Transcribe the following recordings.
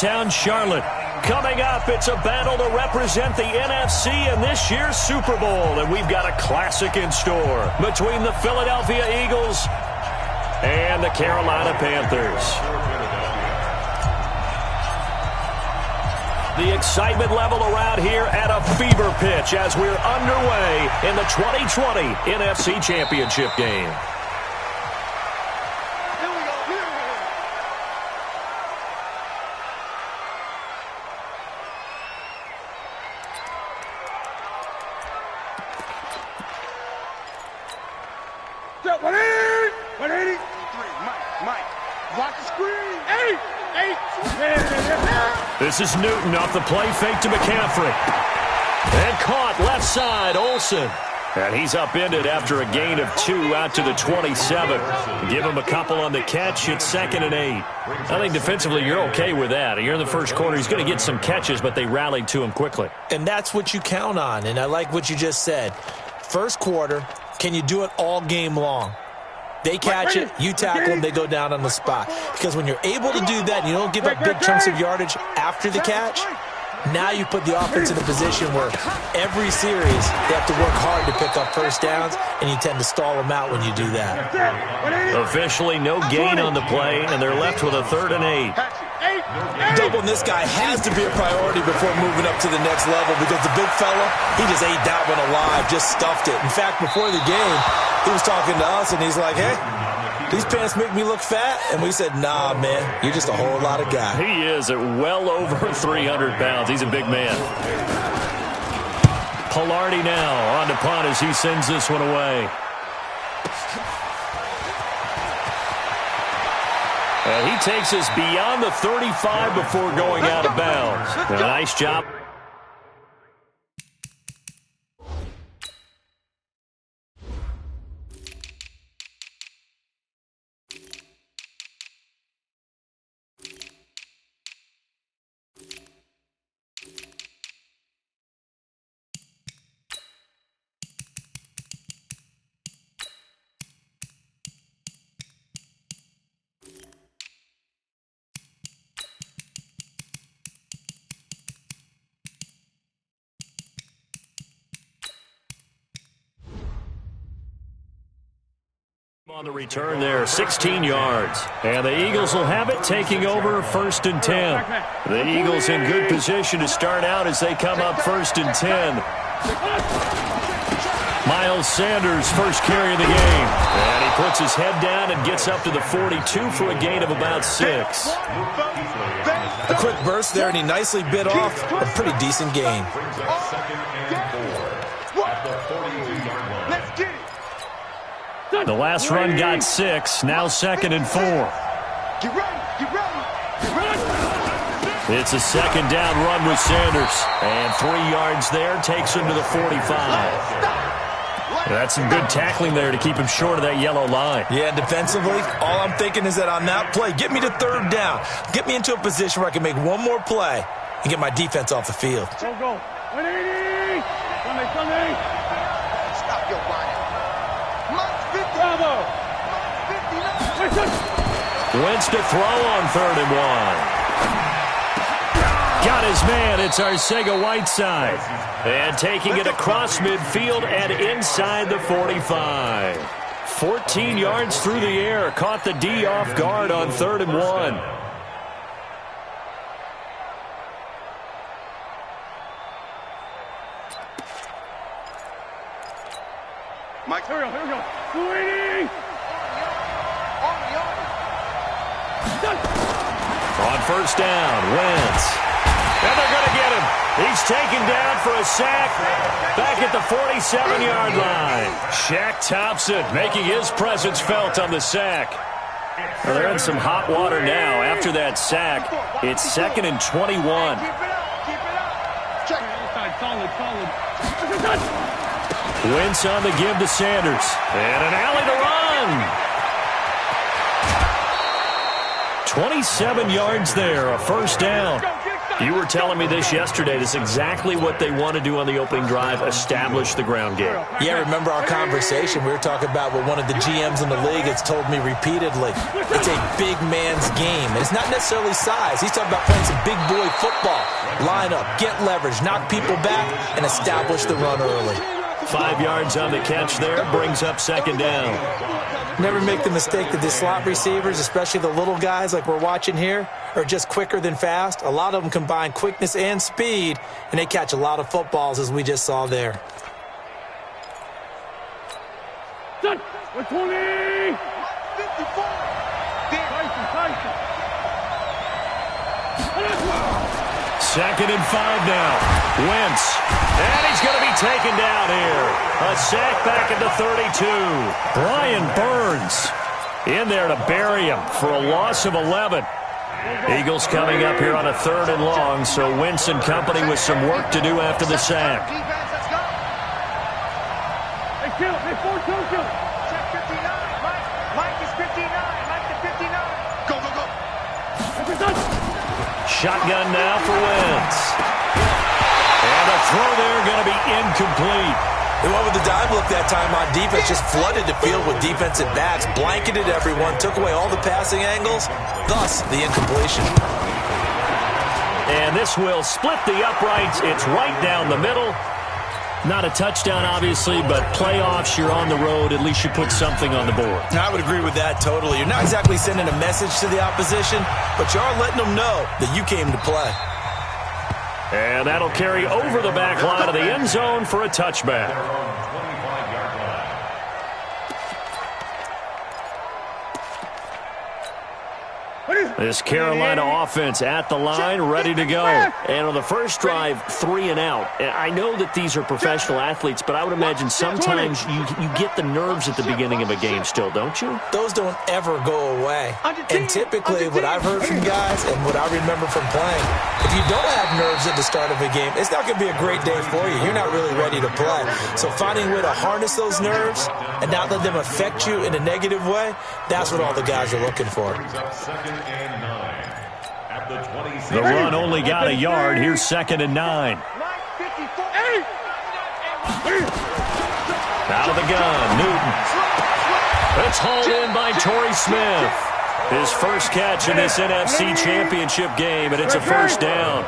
downtown Charlotte. Coming up, it's a battle to represent the NFC in this year's Super Bowl. And we've got a classic in store between the Philadelphia Eagles and the Carolina Panthers. The excitement level around here at a fever pitch as we're underway in the 2020 NFC Championship game. This is Newton off the play fake to McCaffrey. And caught left side, Olsen. And he's upended after a gain of 2 out to the 27. Give him a couple on the catch. It's 2nd and 8. I think defensively you're okay with that. You're in the first quarter. He's going to get some catches, but they rallied to him quickly. And that's what you count on. And I like what you just said. First quarter, can you do it all game long? They catch it, you tackle them, they go down on the spot. Because when you're able to do that, and you don't give up big chunks of yardage after the catch, now you put the offense in a position where every series they have to work hard to pick up first downs, and you tend to stall them out when you do that. Officially no gain on the play, and they're left with a 3rd and 8. Doubling this guy has to be a priority before moving up to the next level because the big fella, he just ate that one alive, just stuffed it. In fact, before the game, he was talking to us, and he's like, hey, these pants make me look fat. And we said, nah, man, you're just a whole lot of guy. He is at well over 300 pounds. He's a big man. Pilardi now on to punt as he sends this one away. And he takes us beyond the 35 before going out of bounds. Nice job. On the return there, 16 yards. And the Eagles will have it, taking over 1st and 10. The Eagles in good position to start out as they come up 1st and 10. Miles Sanders, first carry of the game. And he puts his head down and gets up to the 42 for a gain of about 6. A quick burst there, and he nicely bit off a pretty decent gain. The last run got 6, now 2nd and 4. It's a 2nd down run with Sanders. And 3 yards there, takes him to the 45. That's some good tackling there to keep him short of that yellow line. Yeah, defensively, all I'm thinking is that on that play, get me to 3rd down. Get me into a position where I can make one more play and get my defense off the field. Go. 180! Sunday! Stop your body. Wentz to throw on 3rd and 1. Got his man. It's Arcega-Whiteside. And taking it across midfield and inside the 45. 14 yards through the air. Caught the D off guard on 3rd and 1. Mike, here we go. 280! On 1st down, Wentz. And they're going to get him. He's taken down for a sack back at the 47-yard line. Shaq Thompson making his presence felt on the sack. Well, they're in some hot water now after that sack. It's 2nd and 21. Wentz on the give to Sanders. And an alley to run. 27 yards there, a 1st down. You were telling me this yesterday. This is exactly what they want to do on the opening drive, establish the ground game. Yeah, remember our conversation? We were talking about what one of the GMs in the league has told me repeatedly. It's a big man's game. And it's not necessarily size. He's talking about playing some big boy football. Line up, get leverage, knock people back, and establish the run early. 5 yards on the catch there, brings up second down. Never make the mistake that the slot receivers, especially the little guys like we're watching here, are just quicker than fast. A lot of them combine quickness and speed, and they catch a lot of footballs, as we just saw there. Done. 120. 2nd and 5 now. Wentz. And he's going to be taken down here. A sack back at the 32. Brian Burns in there to bury him for a loss of 11. Eagles coming up here on a 3rd and long, so Wentz and company with some work to do after the sack. Hey, kill. Hey, 4-2, kill. Check 59. Mike is 59. Mike to 59. Go, go, go. That's done. Shotgun now for Wentz. And a throw there going to be incomplete. They went with the dime look that time on defense, just flooded the field with defensive backs, blanketed everyone, took away all the passing angles, thus the incompletion. And this will split the uprights. It's right down the middle. Not a touchdown, obviously, but playoffs, you're on the road. At least you put something on the board. I would agree with that totally. You're not exactly sending a message to the opposition, but you are letting them know that you came to play. And that'll carry over the back line of the end zone for a touchback. This Carolina offense at the line, ready to go. And on the first drive, 3 and out. And I know that these are professional athletes, but I would imagine sometimes you get the nerves at the beginning of a game still, don't you? Those don't ever go away. And typically what I've heard from guys and what I remember from playing, if you don't have nerves at the start of a game, it's not going to be a great day for you. You're not really ready to play. So finding a way to harness those nerves and not let them affect you in a negative way, that's what all the guys are looking for. The run only got a yard. Here's 2nd and 9. Out of the gun, Newton. It's hauled in by Torrey Smith. His first catch in this NFC Championship game, and it's a first down.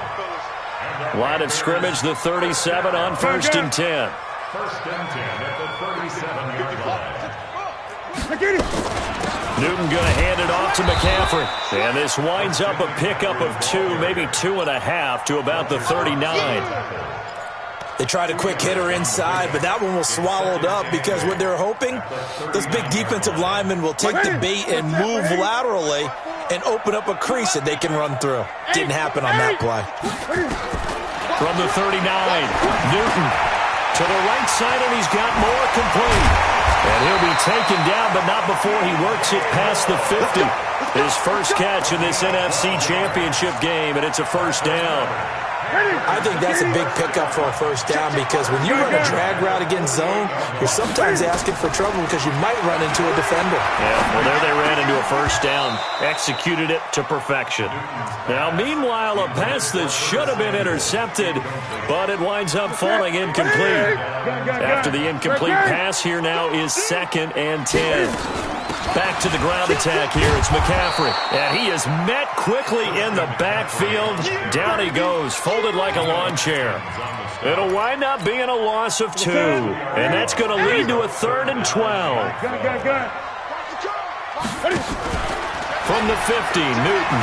Line of scrimmage, the 37 on 1st and 10. 1st and 10 at the 37-yard line. Newton going to hand it off to McCaffrey. And this winds up a pickup of 2, maybe 2.5 to about the 39. They tried a quick hitter inside, but that one was swallowed up because what they're hoping, those big defensive linemen will take the bait and move laterally and open up a crease that they can run through. Didn't happen on that play. From the 39, Newton to the right side, and he's got more complete. And he'll be taken down, but not before he works it past the 50. His first catch in this NFC Championship game, and it's a first down. I think that's a big pickup for a first down because when you run a drag route against zone, you're sometimes asking for trouble because you might run into a defender. Yeah, well, there they ran into a first down, executed it to perfection. Now, meanwhile, a pass that should have been intercepted, but it winds up falling incomplete. After the incomplete pass, here now is 2nd and 10. Back to the ground attack here. It's McCaffrey. And he is met quickly in the backfield. Down he goes, folded like a lawn chair. It'll wind up being a loss of 2. And that's going to lead to a 3rd and 12. From the 50, Newton.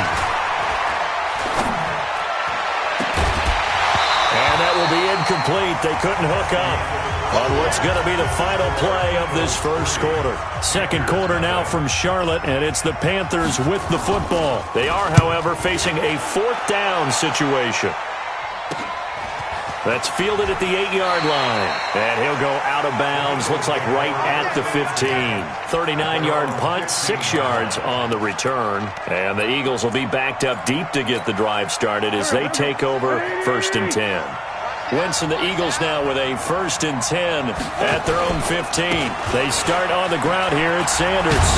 And that will be incomplete. They couldn't hook up on what's going to be the final play of this first quarter. Second quarter now from Charlotte, and it's the Panthers with the football. They are, however, facing a 4th down situation. That's fielded at the 8-yard line. And he'll go out of bounds, looks like right at the 15. 39-yard punt, 6 yards on the return. And the Eagles will be backed up deep to get the drive started as they take over 1st and 10. Wentz and the Eagles now with a 1st and 10 at their own 15. They start on the ground here at Sanders.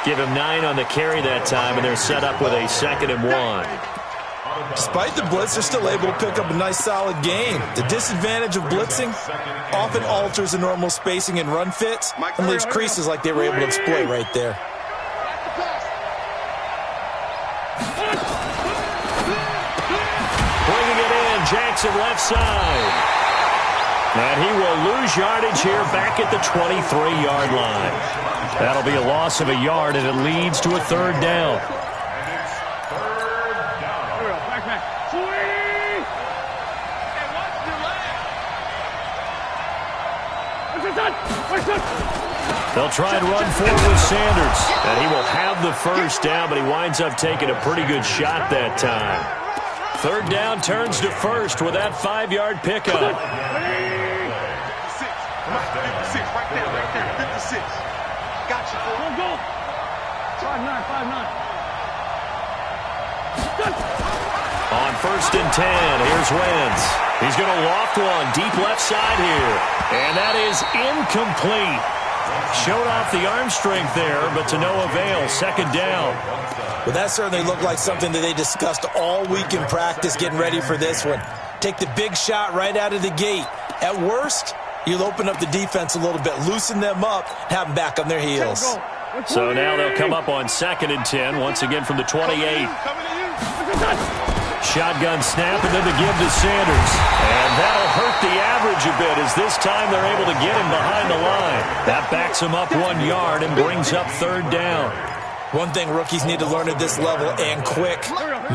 Give him 9 on the carry that time, and they're set up with a 2nd and 1. Despite the blitz, they're still able to pick up a nice, solid gain. The disadvantage of blitzing often alters the normal spacing and run fits and leaves creases like they were able to exploit right there. Bringing it in, Jackson left side. And he will lose yardage here back at the 23-yard line. That'll be a loss of a yard, and it leads to a 3rd down. They'll try and run forward with Sanders. And he will have the 1st down, but he winds up taking a pretty good shot that time. 3rd down turns to 1st with that 5-yard pickup. 56. Right there. 56. Got you. Go. 5-9. On 1st and 10, here's Wentz. He's going to loft one deep left side here. And that is incomplete. Showed off the arm strength there, but to no avail. 2nd down. Well, that certainly looked like something that they discussed all week in practice getting ready for this one. Take the big shot right out of the gate. At worst, you'll open up the defense a little bit, loosen them up, have them back on their heels. So now they'll come up on 2nd and 10, once again from the 28. Shotgun snap, and then the give to Sanders. And that'll hurt the average a bit, as this time they're able to get him behind the line. That backs him up 1 yard and brings up 3rd down. One thing rookies need to learn at this level, and quick.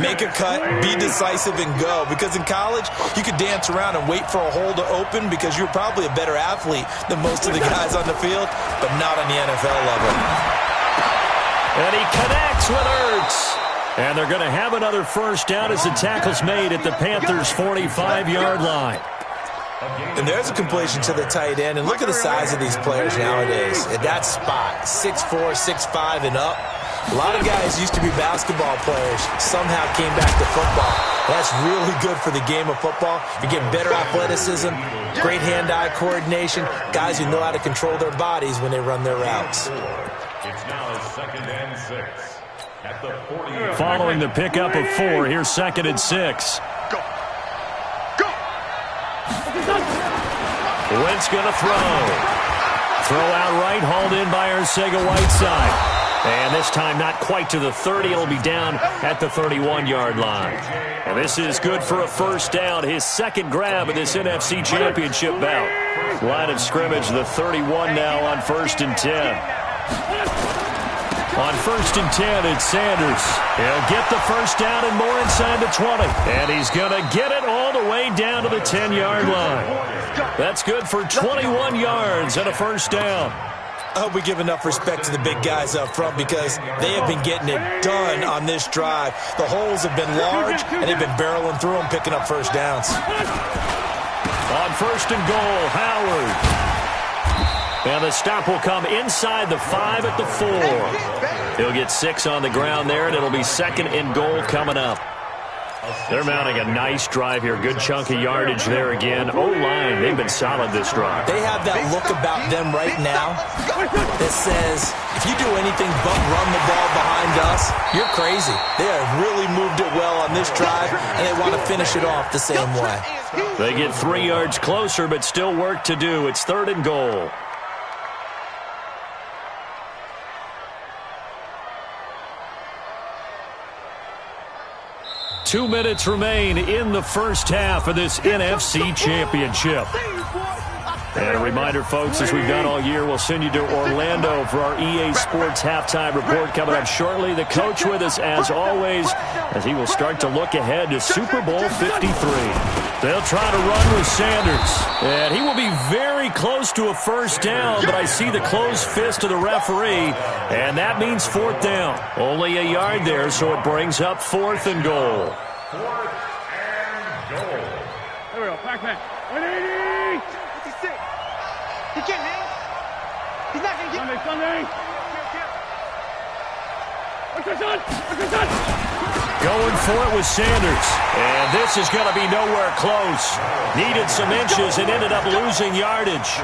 Make a cut, be decisive, and go. Because in college, you could dance around and wait for a hole to open because you're probably a better athlete than most of the guys on the field, but not on the NFL level. And he connects with Ertz. And they're going to have another 1st down as the tackle's made at the Panthers' 45-yard line. And there's a completion to the tight end. And look at the size of these players nowadays. At that spot, 6'4", 6'5", and up. A lot of guys used to be basketball players, somehow came back to football. That's really good for the game of football. You're getting better athleticism, great hand-eye coordination, guys who know how to control their bodies when they run their routes. It's now 2nd and 6. At the 40. Following the pickup of 4, here's 2nd and 6. Go. Wentz going to throw. Throw out right, hauled in by Arcega-Whiteside. And this time not quite to the 30. It'll be down at the 31-yard line. And this is good for a 1st down. His 2nd grab of this NFC Championship bout. Line of scrimmage, the 31 now on 1st and 10. On 1st and 10, it's Sanders. He'll get the 1st down and more inside the 20. And he's going to get it all the way down to the 10-yard line. That's good for 21 yards and a 1st down. I hope we give enough respect to the big guys up front because they have been getting it done on this drive. The holes have been large, and they've been barreling through them, picking up 1st downs. On 1st and goal, Howard. And the stop will come inside the 5 at the 4. He'll get 6 on the ground there, and it'll be 2nd and goal coming up. They're mounting a nice drive here. Good chunk of yardage there again. O-line, they've been solid this drive. They have that look about them right now that says, if you do anything but run the ball behind us, you're crazy. They have really moved it well on this drive, and they want to finish it off the same way. They get 3 yards closer, but still work to do. It's 3rd and goal. Two minutes remain in the 1st half of this NFC Championship. And a reminder, folks, as we've done all year, we'll send you to Orlando for our EA Sports Halftime Report coming up shortly. The coach with us, as always, as he will start to look ahead to Super Bowl 53. They'll try to run with Sanders. And he will be very close to a 1st down, but I see the closed fist of the referee, and that means 4th down. Only a yard there, so it brings up 4th and goal. 4th and goal. Here we go. Backman. 180. 56. He can't hang. He's not going to get. Sunday. Going for it with Sanders. And this is going to be nowhere close. Needed some inches and ended up losing yardage.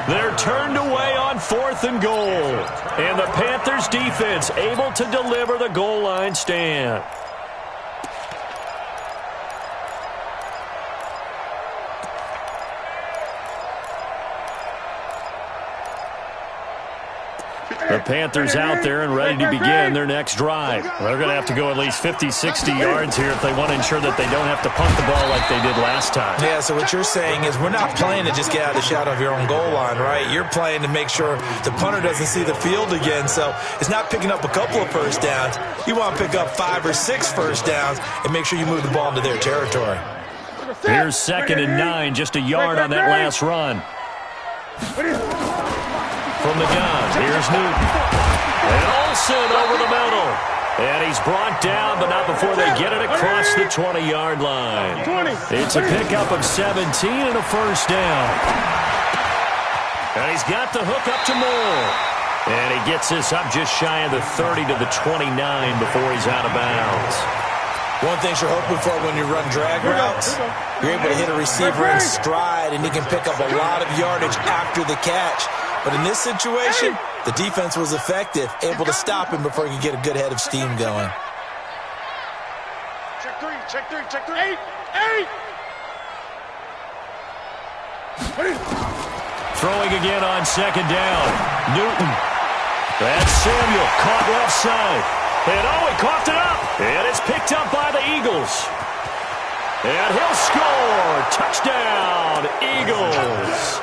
They're turned away on 4th and goal. And the Panthers defense able to deliver the goal line stand. The Panthers out there and ready to begin their next drive. They're going to have to go at least 50, 60 yards here if they want to ensure that they don't have to punt the ball like they did last time. Yeah, so what you're saying is we're not playing to just get out of the shadow of your own goal line, right? You're playing to make sure the punter doesn't see the field again. So it's not picking up a couple of first downs. You want to pick up 5 or 6 first downs and make sure you move the ball into their territory. Here's 2nd and 9, just a yard on that last run. From the gun, here's Newton. And Olsen over the middle. And he's brought down, but not before they get it across the 20-yard line. It's a pickup of 17 and a first down. And he's got the hook up to Moore. And he gets this up just shy of the 30 to the 29 before he's out of bounds. One thing you're hoping for when you run drag routes, you're able to hit a receiver in stride, and he can pick up a lot of yardage after the catch. But in this situation, the defense was effective, able to stop him before he could get a good head of steam going. Check three. 8. Throwing again on 2nd down. Newton. That's Samuel, caught left side. And he coughed it up. And it's picked up by the Eagles. And he'll score. Touchdown, Eagles.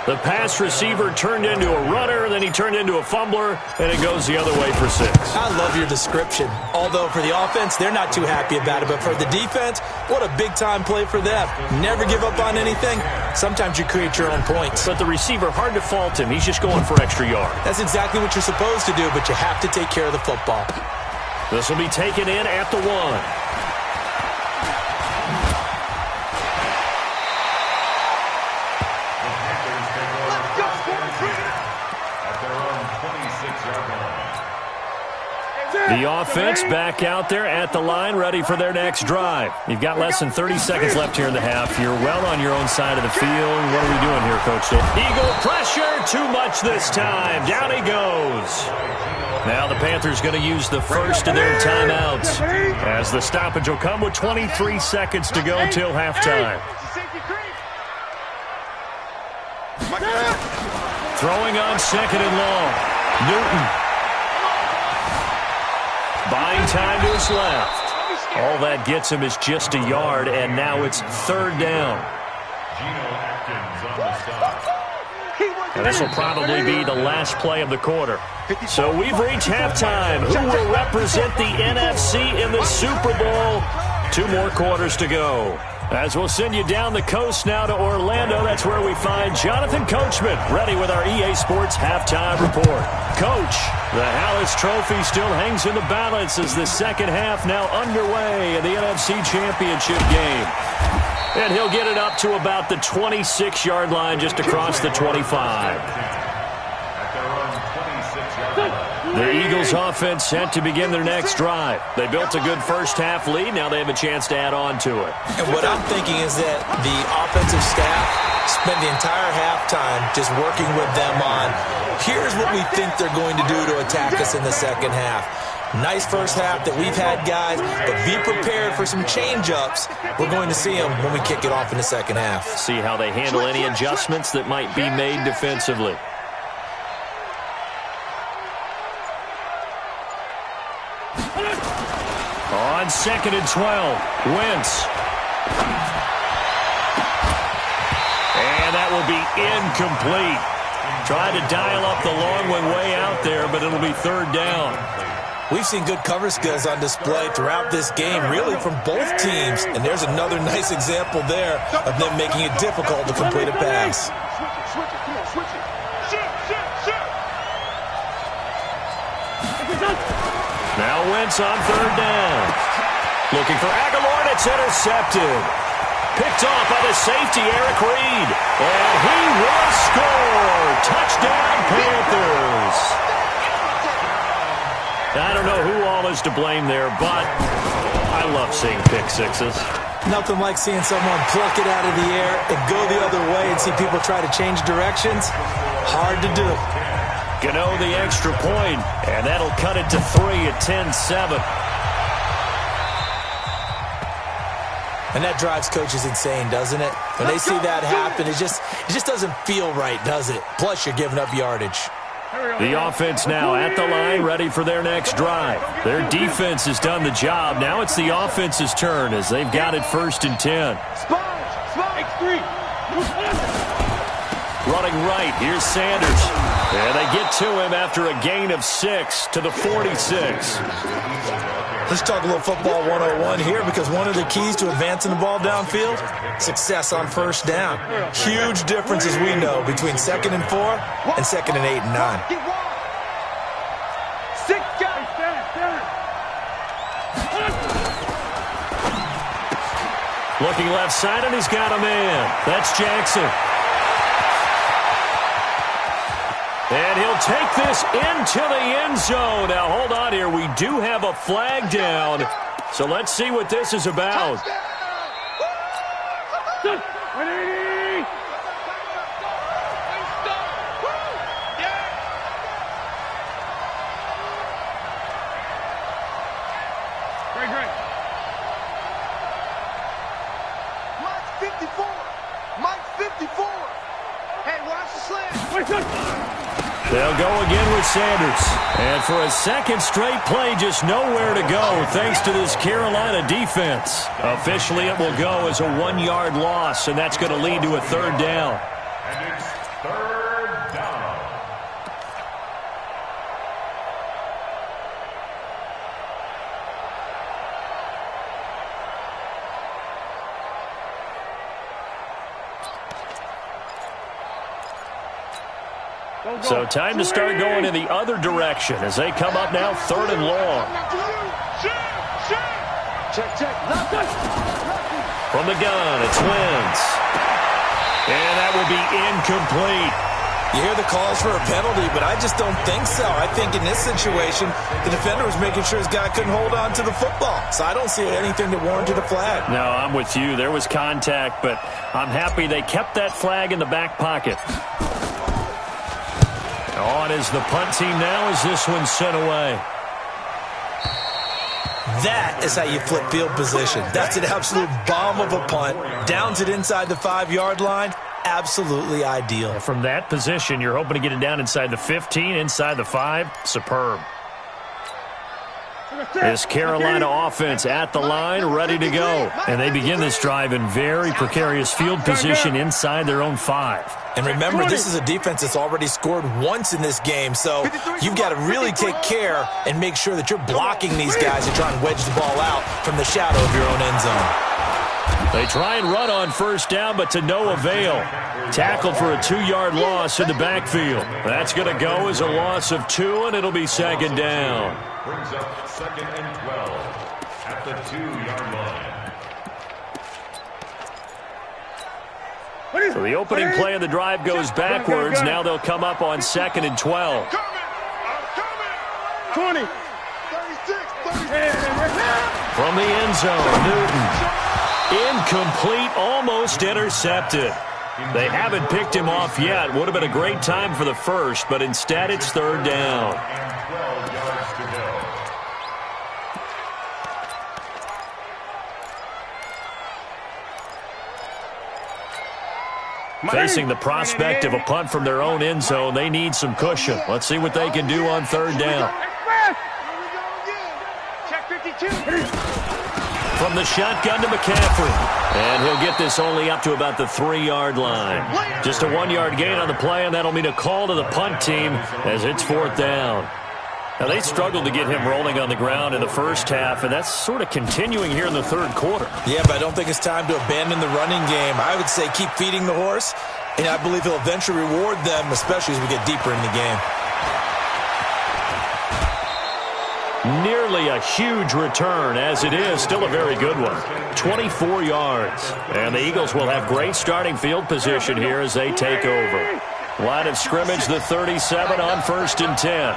The pass receiver turned into a runner, then he turned into a fumbler, and it goes the other way for 6. I love your description. Although for the offense, they're not too happy about it. But for the defense, what a big-time play for them. Never give up on anything. Sometimes you create your own points. But the receiver, hard to fault him. He's just going for extra yard. That's exactly what you're supposed to do, but you have to take care of the football. This will be taken in at the 1. The offense back out there at the line, ready for their next drive. You've got less than 30 seconds left here in the half. You're well on your own side of the field. What are we doing here, Coach? Eagle pressure, too much this time. Down he goes. Now the Panthers going to use the first of their timeouts, as the stoppage will come with 23 seconds to go till halftime. Throwing on 2nd and long. Newton. Buying time to his left. All that gets him is just a yard, and now it's 3rd down. And this will probably be the last play of the quarter. So we've reached halftime. Who will represent the NFC in the Super Bowl? 2 more quarters to go. As we'll send you down the coast now to Orlando, that's where we find Jonathan Coachman, ready with our EA Sports Halftime Report. Coach, the Hallis Trophy still hangs in the balance as the second half now underway in the NFC Championship game. And he'll get it up to about the 26-yard line, just across the 25. The Eagles offense set to begin their next drive. They built a good first-half lead. Now they have a chance to add on to it. And what I'm thinking is that the offensive staff spent the entire halftime just working with them on, here's what we think they're going to do to attack us in the second half. Nice first half that we've had, guys, but be prepared for some change-ups. We're going to see them when we kick it off in the second half. See how they handle any adjustments that might be made defensively. On 2nd and 12, Wentz. And that will be incomplete. Tried to dial up the long one way out there, but it'll be 3rd down. We've seen good cover skills on display throughout this game, really from both teams. And there's another nice example there of them making it difficult to complete a pass. Now Wentz on 3rd down. Looking for Aguilar, and it's intercepted. Picked off by the safety, Eric Reed. And he will score. Touchdown, Panthers. I don't know who all is to blame there, but I love seeing pick sixes. Nothing like seeing someone pluck it out of the air and go the other way and see people try to change directions. Hard to do. Gano the extra point, and that'll cut it to 3 at 10-7. And that drives coaches insane, doesn't it? When they see that happen, it just doesn't feel right, does it? Plus, you're giving up yardage. The offense now at the line, ready for their next drive. Their defense has done the job. Now it's the offense's turn as they've got it 1st and 10. Running right, here's Sanders. And they get to him after a gain of 6 to the 46. Let's talk a little football 101 here, because one of the keys to advancing the ball downfield, success on 1st down. Huge difference, as we know, between 2nd and 4 and 2nd and 8 and 9. Looking left side, and he's got a man. That's Jackson. And he'll take this into the end zone. Now, hold on here. We do have a flag down. So let's see what this is about. They'll go again with Sanders. And for a second straight play, just nowhere to go thanks to this Carolina defense. Officially, it will go as a 1-yard loss, and that's going to lead to a 3rd down. And it's 3rd down. So time to start going in the other direction as they come up now 3rd and long. From the gun, it's Wentz. And that will be incomplete. You hear the calls for a penalty, but I just don't think so. I think in this situation, the defender was making sure his guy couldn't hold on to the football. So I don't see anything that warranted a flag. No, I'm with you. There was contact, but I'm happy they kept that flag in the back pocket. On is the punt team now as this one's sent away. That is how you flip field position. That's an absolute bomb of a punt. Downs it inside the 5-yard line. Absolutely ideal. From that position, you're hoping to get it down inside the 15, inside the 5. Superb. This Carolina offense at the line, ready to go. And they begin this drive in very precarious field position inside their own 5. And remember, this is a defense that's already scored once in this game, so you've got to really take care and make sure that you're blocking these guys and try and wedge the ball out from the shadow of your own end zone. They try and run on 1st down, but to no avail. Tackled for a 2-yard loss in the backfield. That's going to go as a loss of 2, and it'll be 2nd down. Brings up 2nd and 12 at the 2-yard line. So the opening play of the drive goes backwards. Now they'll come up on 2nd and 12. 20. From the end zone, Newton. Incomplete, almost intercepted. They haven't picked him off yet. Would have been a great time for the first, but instead it's 3rd down. And 12 yards to go. Facing the prospect of a punt from their own end zone, they need some cushion. Let's see what they can do on 3rd down. Check 52. From the shotgun to McCaffrey. And he'll get this only up to about the 3-yard line. Just a 1-yard gain on the play, and that'll mean a call to the punt team as it's 4th down. Now, they struggled to get him rolling on the ground in the first half, and that's sort of continuing here in the 3rd quarter. Yeah, but I don't think it's time to abandon the running game. I would say keep feeding the horse, and I believe he'll eventually reward them, especially as we get deeper in the game. Nearly a huge return, as it is still a very good one. 24 yards. And the Eagles will have great starting field position here as they take over. Line of scrimmage, the 37 on 1st and 10.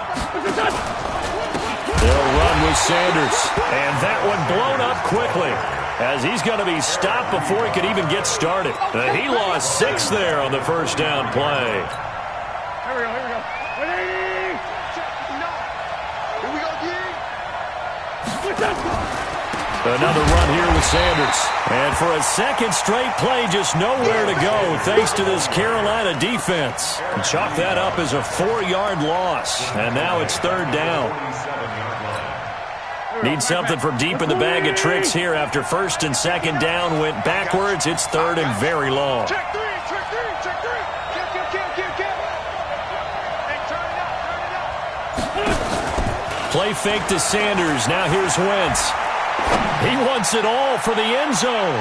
They'll with Sanders. And that one blown up quickly, as he's going to be stopped before he could even get started. He lost 6 there on the first down play. Here we go, here we go. 180! Here we go, D! What's up? Another run here with Sanders. And for a second straight play, just nowhere to go thanks to this Carolina defense. Chalk that up as a 4-yard loss. And now it's third down. Need something from deep in the bag of tricks here after first and second down went backwards. It's third and very long. Check three, check three, check three. Kill. Hey, turn it up. Play fake to Sanders. Now here's Wentz. He wants it all for the end zone.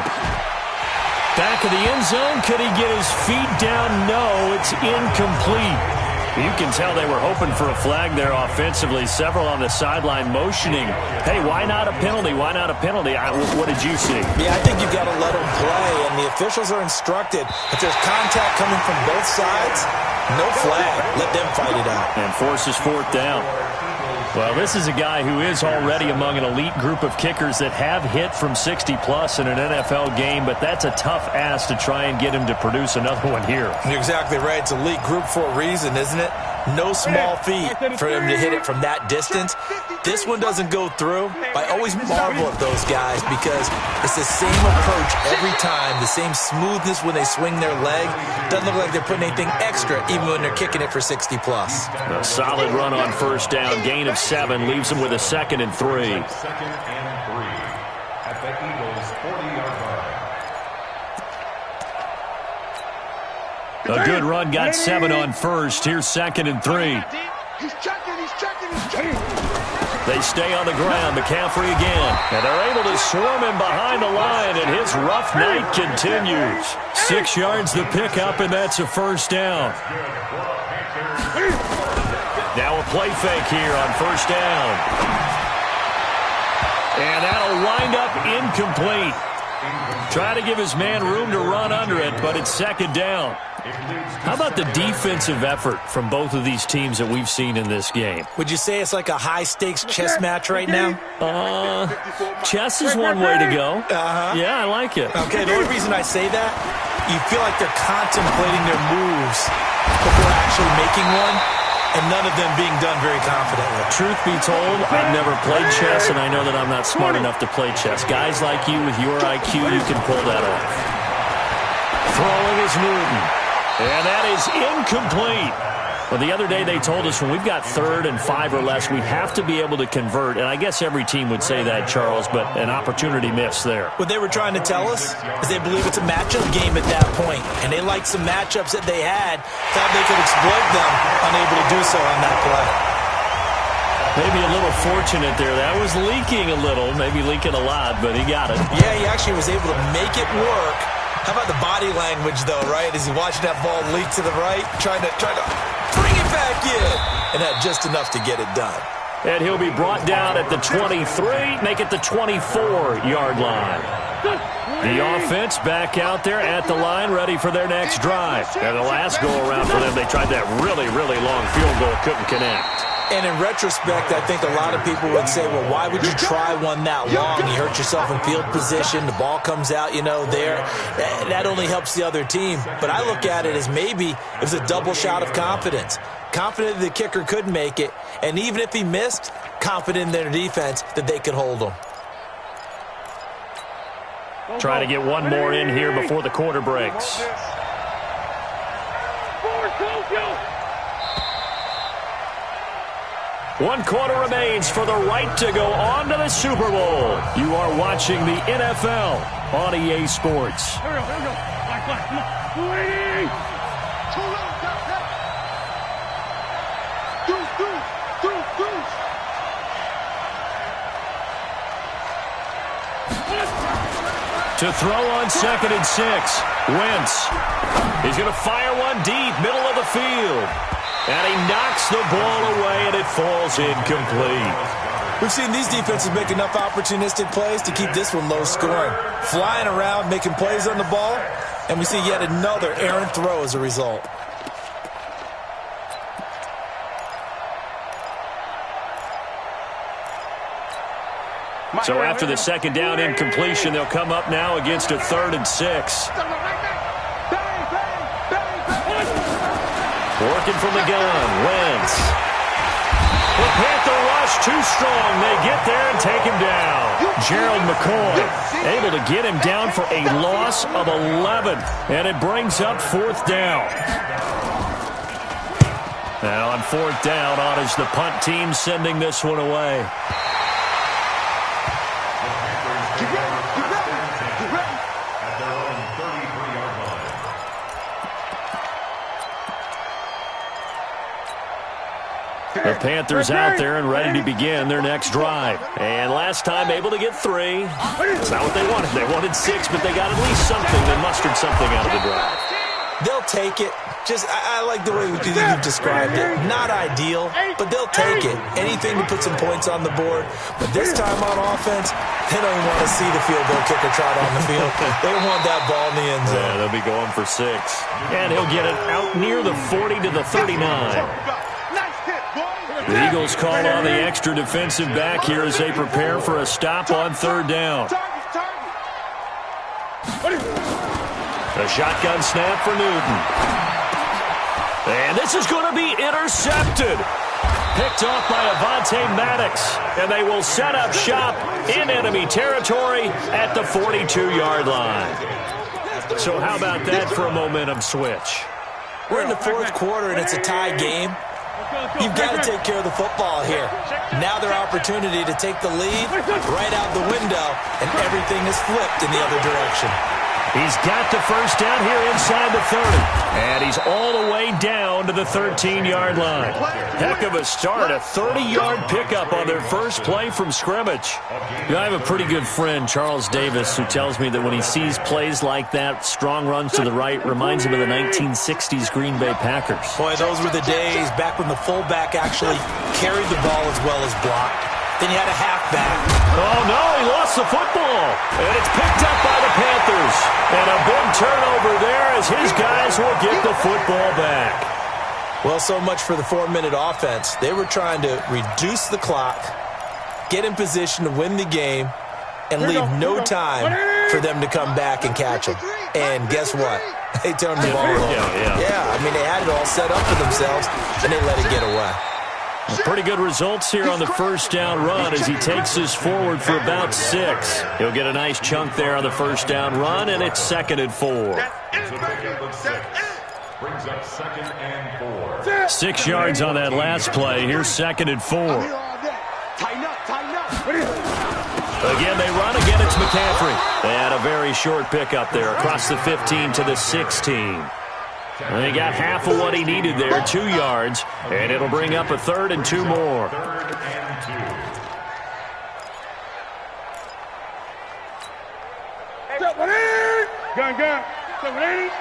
Back of the end zone. Could he get his feet down? No, it's incomplete. You can tell they were hoping for a flag there offensively. Several on the sideline motioning. Hey, why not a penalty? Why not a penalty? What did you see? Yeah, I think you've got to let them play, and the officials are instructed. If there's contact coming from both sides, no flag. Let them fight it out. And forces fourth down. Well, this is a guy who is already among an elite group of kickers that have hit from 60-plus in an NFL game, but that's a tough ask to try and get him to produce another one here. You're exactly right. It's elite group for a reason, isn't it? No small feat for him to hit it from that distance. This one doesn't go through. I always marvel at those guys because it's the same approach every time, the same smoothness when they swing their leg. Doesn't look like they're putting anything extra even when they're kicking it for 60-plus. A solid run on first down. Gain of 7 leaves him with a 2nd and 3. 2nd and 3 at the Eagles' 40-yard line. A good run, got 7 on first. Here's 2nd and 3. He's checking. They stay on the ground. McCaffrey again. And they're able to swarm him behind the line, and his rough night continues. 6 yards the pickup, and that's a first down. Now a play fake here on first down. And that'll wind up incomplete. Try to give his man room to run under it, but it's 2nd down. How about the defensive effort from both of these teams that we've seen in this game? Would you say it's like a high-stakes chess match right now? Chess is one way to go. Yeah, I like it. Okay, the only reason I say that, you feel like they're contemplating their moves before actually making one, and none of them being done very confidently. Truth be told, I've never played chess, and I know that I'm not smart enough to play chess. Guys like you with your IQ, you can pull that off. Throwing is Newton. And that is incomplete. Well, the other day they told us when we've got 3rd and 5 or less, we have to be able to convert. And I guess every team would say that, Charles, but an opportunity missed there. What they were trying to tell us is they believe it's a matchup game at that point. And they liked some matchups that they had, thought they could exploit them, unable to do so on that play. Maybe a little fortunate there. That was leaking a little, maybe leaking a lot, but he got it. Yeah, he actually was able to make it work. How about the body language, though, right? As he watching that ball leak to the right, trying to bring it back in. And had just enough to get it done. And he'll be brought down at the 23, make it the 24-yard line. The offense back out there at the line, ready for their next drive. And the last go-around for them, they tried that really, really long field goal, couldn't connect. And in retrospect, I think a lot of people would say, well, why would you try one that long? You hurt yourself in field position. The ball comes out, there. That only helps the other team. But I look at it as maybe it was a double shot of confidence. Confident the kicker could make it. And even if he missed, confident in their defense that they could hold him. Try to get one more in here before the quarter breaks. One quarter remains for the right to go on to the Super Bowl. You are watching the NFL on EA Sports. Here we go. Black, come on. 280! To throw on 2nd and 6. Wentz. He's going to fire one deep, middle of the field. And he knocks the ball away, and it falls incomplete. We've seen these defenses make enough opportunistic plays to keep this one low scoring. Flying around, making plays on the ball, and we see yet another errant throw as a result. So after the second down incompletion, they'll come up now against a 3rd and 6. Working from the gun, Wentz. The Panther rush too strong. They get there and take him down. Gerald McCoy able to get him down for a loss of 11. And it brings up 4th down. Now on 4th down, on is the punt team sending this one away. The Panthers out there and ready to begin their next drive. And last time able to get 3. That's not what they wanted. They wanted 6, but they got at least something. They mustered something out of the drive. They'll take it. I like the way you've described it. Not ideal, but they'll take it. Anything to put some points on the board. But this time on offense, they don't even want to see the field goal kicker trot on the field. They want that ball in the end zone. Yeah, they'll be going for 6. And he'll get it out near the 40 to the 39. The Eagles call on the extra defensive back here as they prepare for a stop on 3rd down. A shotgun snap for Newton. And this is going to be intercepted. Picked off by Avonte Maddox. And they will set up shop in enemy territory at the 42-yard line. So how about that for a momentum switch? We're in the 4th quarter, and it's a tie game. You've got to take care of the football here. Now their opportunity to take the lead right out the window, and everything is flipped in the other direction. He's got the first down here inside the 30. And he's all the way down to the 13-yard line. Heck of a start, a 30-yard pickup on their first play from scrimmage. I have a pretty good friend, Charles Davis, who tells me that when he sees plays like that, strong runs to the right, reminds him of the 1960s Green Bay Packers. Boy, those were the days back when the fullback actually carried the ball as well as blocked. Then you had a halfback. Oh, no, he lost the football. And it's picked up by the Panthers. And a big turnover there as his guys will get the football back. Well, so much for the 4-minute offense. They were trying to reduce the clock, get in position to win the game, and leave no time for them to come back and catch them. And guess what? They turned the ball over. Yeah, I mean, they had it all set up for themselves, and they let it get away. Pretty good results here on the first down run as he takes us forward for about 6. He'll get a nice chunk there on the first down run, and it's 2nd and 4. Brings up 2nd and 4. 6 yards on that last play. Here's 2nd and 4. Again, they run. Again, it's McCaffrey. And a very short pickup there across the 15 to the 16. And he got half of what he needed there, 2 yards, and it'll bring up a 3rd and 2 more. 3rd and 2. Gun.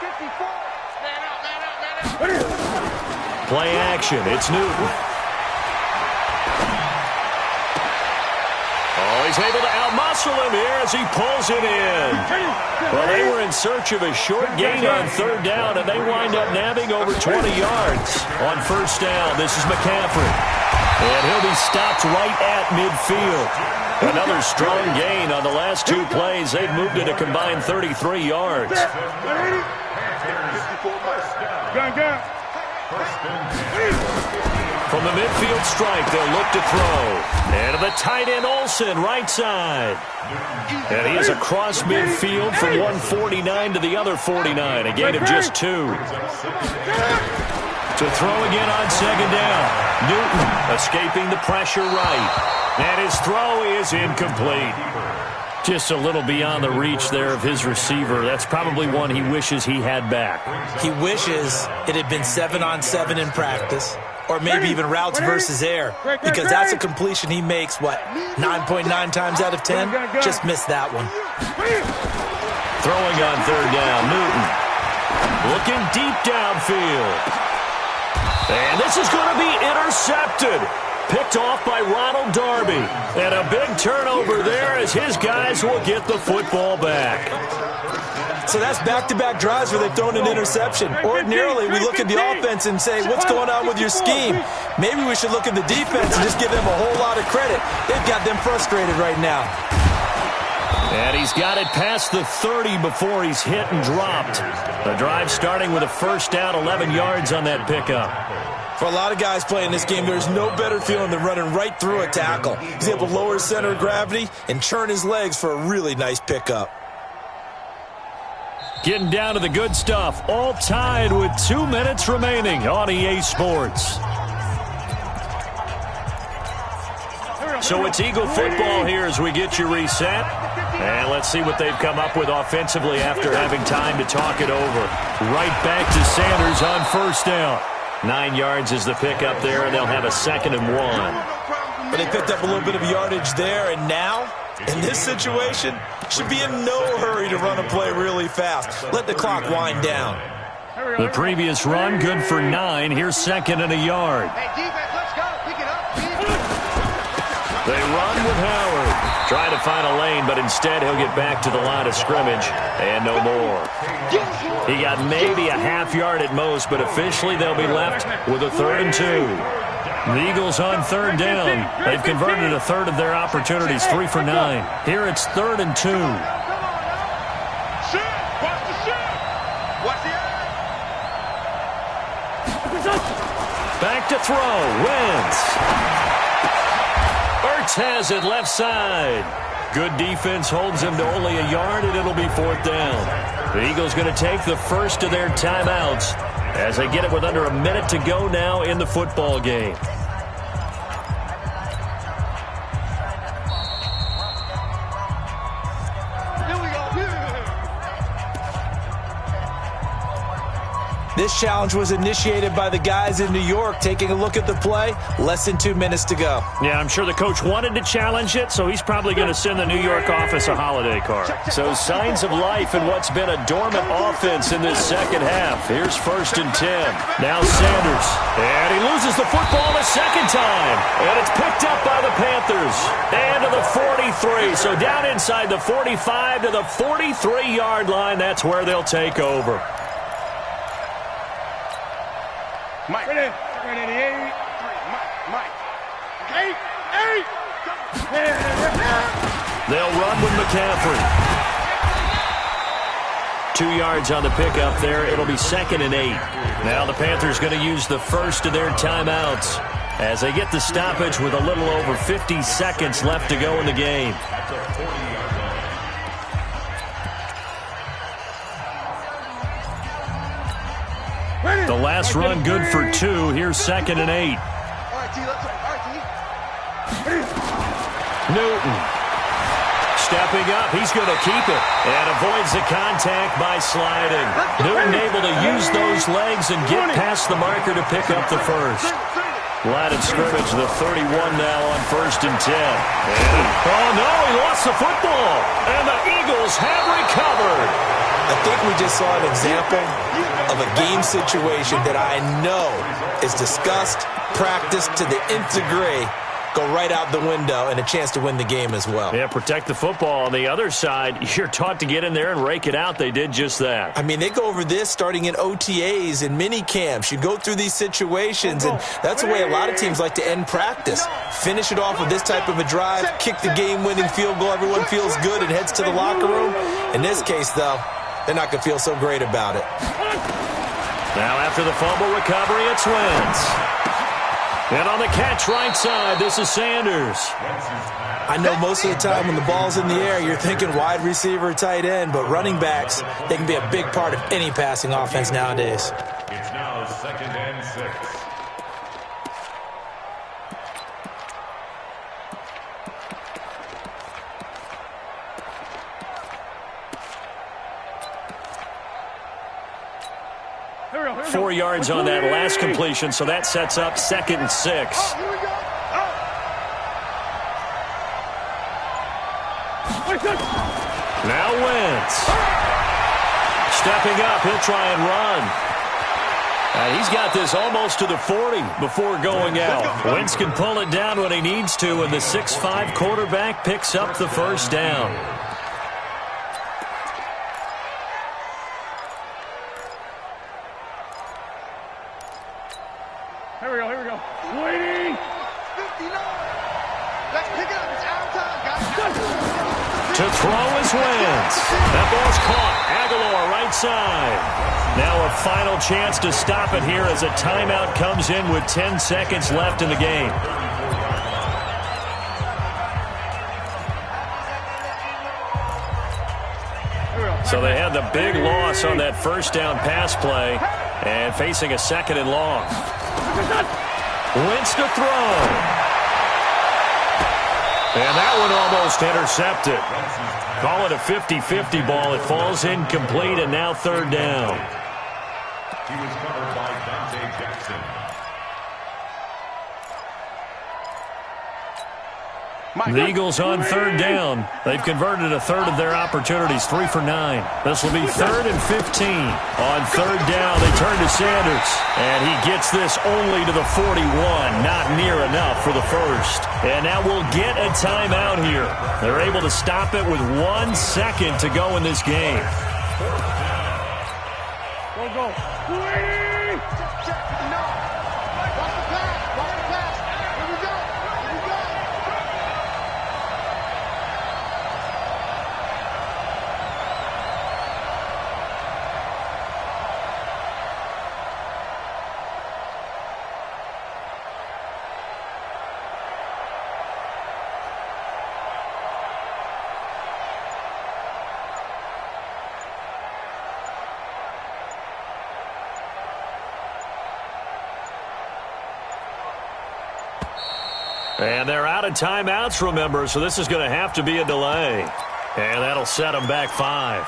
54. Play action. It's Newton. Oh, he's able to outmuscle him here as he pulls it in. Well, they were in search of a short gain on 3rd down, and they wind up nabbing over 20 yards. On 1st down, this is McCaffrey. And he'll be stopped right at midfield. Another strong gain on the last 2 plays. They've moved it a combined 33 yards. Gun. From the midfield strike, they'll look to throw. And to the tight end, Olsen, right side. And he is across midfield from 149 to the other 49, a gain of just 2. To throw again on 2nd down. Newton escaping the pressure right. And his throw is incomplete. Just a little beyond the reach there of his receiver. That's probably one he wishes he had back. He wishes it had been 7-on-7 in practice, or maybe even routes versus air, because that's a completion he makes, 9.9 times out of 10? Just missed that one. Throwing on 3rd down, Newton. Looking deep downfield. And this is going to be intercepted. Picked off by Ronald Darby. And a big turnover there as his guys will get the football back. So that's back-to-back drives where they've thrown an interception. Ordinarily, we look at the offense and say, what's going on with your scheme? Maybe we should look at the defense and just give them a whole lot of credit. They've got them frustrated right now. And he's got it past the 30 before he's hit and dropped. The drive starting with a first down, 11 yards on that pickup. For a lot of guys playing this game, there's no better feeling than running right through a tackle. He's able to lower his center of gravity and churn his legs for a really nice pickup. Getting down to the good stuff, all tied with 2 minutes remaining on EA Sports. So it's Eagle football here as we get you reset. And let's see what they've come up with offensively after having time to talk it over. Right back to Sanders on first down. 9 yards is the pickup there, and they'll have a 2nd and 1. But they picked up a little bit of yardage there, and now, in this situation, should be in no hurry to run a play really fast. Let the clock wind down. The previous run, good for 9. Here's 2nd and a yard. Hey, defense, let's go. Pick it up. They run with Howard. Trying to find a lane, but instead he'll get back to the line of scrimmage and no more. He got maybe a half yard at most, but officially they'll be left with a 3rd and 2. The Eagles on 3rd down. They've converted a third of their opportunities, 3 for 9. Here it's 3rd and 2. Back to throw. Wentz. Ertz has it left side. Good defense holds him to only a yard, and it'll be 4th down. The Eagles going to take the first of their timeouts as they get it with under a minute to go now in the football game. This challenge was initiated by the guys in New York. Taking a look at the play, less than 2 minutes to go. Yeah, I'm sure the coach wanted to challenge it, so he's probably going to send the New York office a holiday card. So signs of life in what's been a dormant offense in this second half. Here's 1st and 10. Now Sanders. And he loses the football a second time. And it's picked up by the Panthers. And to the 43. So down inside the 45 to the 43-yard line. That's where they'll take over. Mike. Ready, 88. Mike. 8. They'll run with McCaffrey. 2 yards on the pickup there. It'll be 2nd and 8. Now the Panthers going to use the first of their timeouts as they get the stoppage with a little over 50 seconds left to go in the game. The last run good for 2. Here's 2nd and 8. Newton. Stepping up. He's going to keep it. And avoids the contact by sliding. Newton able to use those legs and get past the marker to pick up the first. Line of scrimmage, the 31 now on 1st and 10. And, oh, no, he lost the football. And the Eagles have recovered. I think we just saw an example of a game situation that I know is discussed, practiced to the nth degree, go right out the window, and a chance to win the game as well. Yeah, protect the football. On the other side, you're taught to get in there and rake it out. They did just that. I mean, they go over this starting in OTAs and mini camps. You go through these situations, and that's the way a lot of teams like to end practice. Finish it off with this type of a drive, kick the game-winning field goal. Everyone feels good and heads to the locker room. In this case, though, they're not going to feel so great about it. Now after the fumble recovery, it's Wentz. And on the catch right side, this is Sanders. I know most of the time when the ball's in the air, you're thinking wide receiver, tight end, but running backs, they can be a big part of any passing offense nowadays. It's now 2nd and 6. 4 yards on that last completion, so that sets up 2nd and 6. Now Wentz. Stepping up, he'll try and run. He's got this almost to the 40 before going out. Wentz can pull it down when he needs to, and the 6'5" quarterback picks up the first down. Here we go. Waiting. 59. Let's pick it up. It's out of time, guys. To throw is Wentz. That ball's caught. Aguilar right side. Now a final chance to stop it here as a timeout comes in with 10 seconds left in the game. So they had the big loss on that first down pass play and facing a second and long. Wentz to throw. And that one almost intercepted. Call it a 50-50 ball. It falls incomplete, and now third down. He was covered by Dante Jackson. The Eagles on third down. They've converted a third of their opportunities, 3 for 9. This will be 3rd and 15. On third down, they turn to Sanders. And he gets this only to the 41. Not near enough for the first. And now we'll get a timeout here. They're able to stop it with 1 second to go in this game. Go. Waiting. No. Watch the pass. Here we go. And they're out of timeouts, remember, so this is going to have to be a delay. And that'll set them back 5.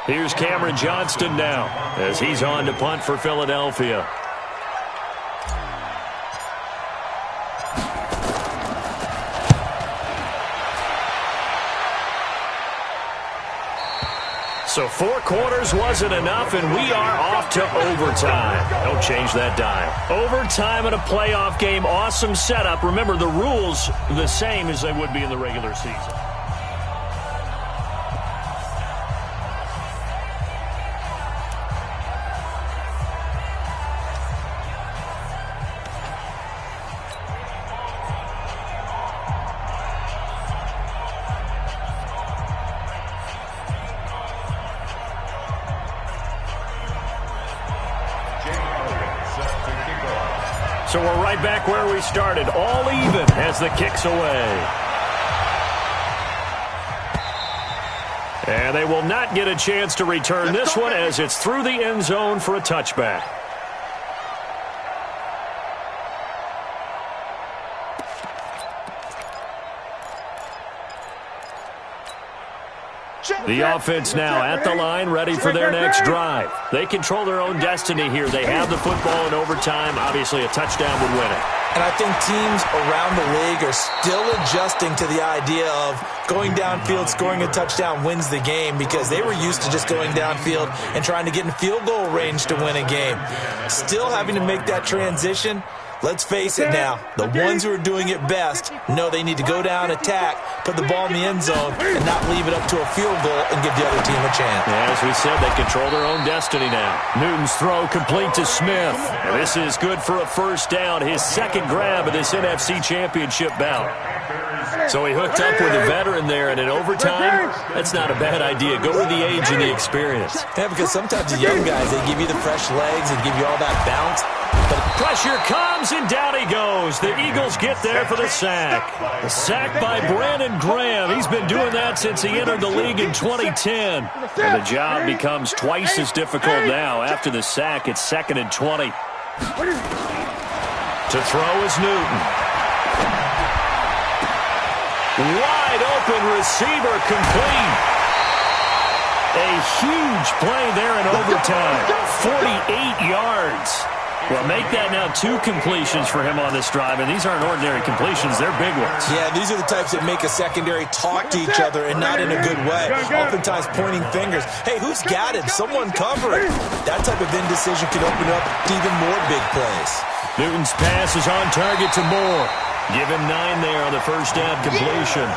Here's Cameron Johnston now as he's on to punt for Philadelphia. So 4 quarters wasn't enough, and we are off to overtime. Don't change that dial. Overtime in a playoff game, awesome setup. Remember, the rules the same as they would be in the regular season. So we're right back where we started, all even as the kick's away. And they will not get a chance to return this one as it's through the end zone for a touchback. The offense now at the line, ready for their next drive. They control their own destiny here. They have the football in overtime. Obviously, a touchdown would win it. And I think teams around the league are still adjusting to the idea of going downfield, scoring a touchdown wins the game, because they were used to just going downfield and trying to get in field goal range to win a game. Still having to make that transition. Let's face it now, the ones who are doing it best know they need to go down, attack, put the ball in the end zone, and not leave it up to a field goal and give the other team a chance. Yeah, as we said, they control their own destiny now. Newton's throw complete to Smith. And this is good for a first down, his second grab of this NFC Championship bout. So he hooked up with a veteran there, and in overtime, that's not a bad idea. Go with the age and the experience. Yeah, because sometimes the young guys, they give you the fresh legs and give you all that bounce. But pressure comes, and down he goes. The Eagles get there for the sack. The sack by Brandon Graham. He's been doing that since he entered the league in 2010. And the job becomes twice as difficult now. After the sack, it's 2nd and 20. To throw is Newton. Wide open receiver, complete. A huge play there in overtime. 48 yards. Well, make that now 2 completions for him on this drive, and these aren't ordinary completions. They're big ones. Yeah, these are the types that make a secondary talk to each other and not in a good way. Oftentimes pointing fingers. Hey, who's got it? Someone cover it. That type of indecision can open up to even more big plays. Newton's pass is on target to Moore. Give him 9 there on the first down completion.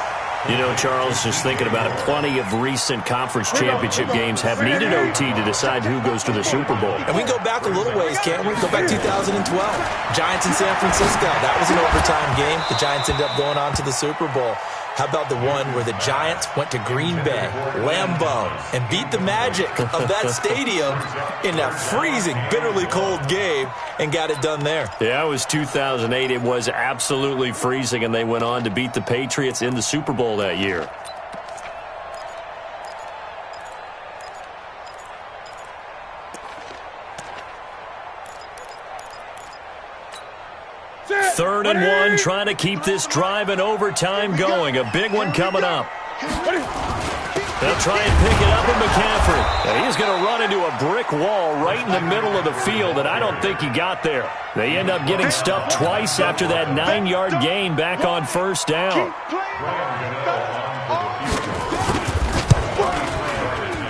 You know, Charles, just thinking about it, plenty of recent conference championship games have needed OT to decide who goes to the Super Bowl. And we can go back a little ways, can't we? Go back 2012. Giants in San Francisco. That was an overtime game. The Giants ended up going on to the Super Bowl. How about the one where the Giants went to Green Bay, Lambeau, and beat the magic of that stadium in that freezing, bitterly cold game and got it done there? Yeah, it was 2008. It was absolutely freezing, and they went on to beat the Patriots in the Super Bowl that year. Third and 1, trying to keep this drive in overtime going. A big one coming up. They'll try and pick it up with McCaffrey. And he's going to run into a brick wall right in the middle of the field, and I don't think he got there. They end up getting stuffed twice after that 9-yard gain back on first down.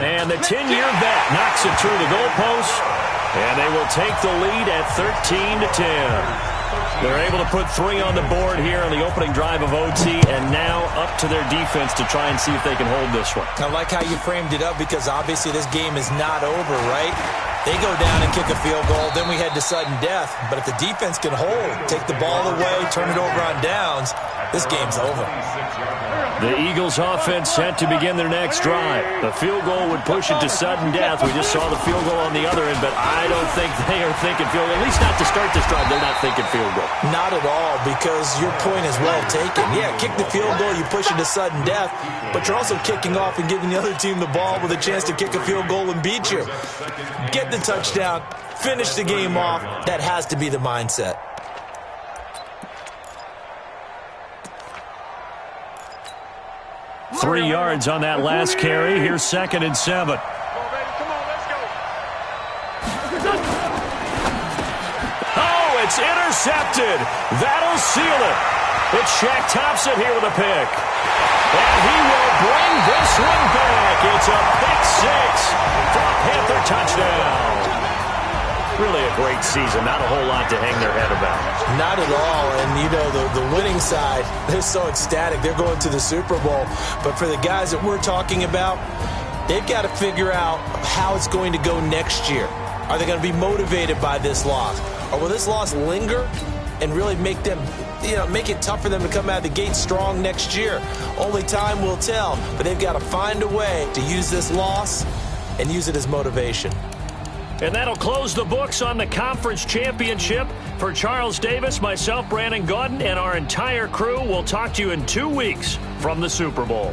And the 10-year vet knocks it through the goalpost, and they will take the lead at 13-10. They're able to put 3 on the board here on the opening drive of OT, and now up to their defense to try and see if they can hold this one. I like how you framed it up because obviously this game is not over, right? They go down and kick a field goal, then we head to sudden death. But if the defense can hold, take the ball away, turn it over on downs, this game's over. The Eagles offense set to begin their next drive. The field goal would push it to sudden death. We just saw the field goal on the other end, but I don't think they are thinking field goal. At least not to start this drive. They're not thinking field goal. Not at all, because your point is well taken. Yeah, kick the field goal, you push it to sudden death, but you're also kicking off and giving the other team the ball with a chance to kick a field goal and beat you. Get the touchdown, finish the game off. That has to be the mindset. Three yards on that last carry. Here's 2nd and 7. Come on, baby. Come on, let's go. Oh, it's intercepted. That'll seal it. It's Shaq Thompson here with a pick. And he will bring this one back. It's a pick 6 for a Panther touchdown. Really a great season. Not a whole lot to hang their head about. Not at all. And, you know, the winning side, they're so ecstatic. They're going to the Super Bowl. But for the guys that we're talking about, they've got to figure out how it's going to go next year. Are they going to be motivated by this loss? Or will this loss linger and really make them, make it tough for them to come out of the gate strong next year? Only time will tell. But they've got to find a way to use this loss and use it as motivation. And that'll close the books on the conference championship. For Charles Davis, myself, Brandon Gaudin, and our entire crew, we'll talk to you in 2 weeks from the Super Bowl.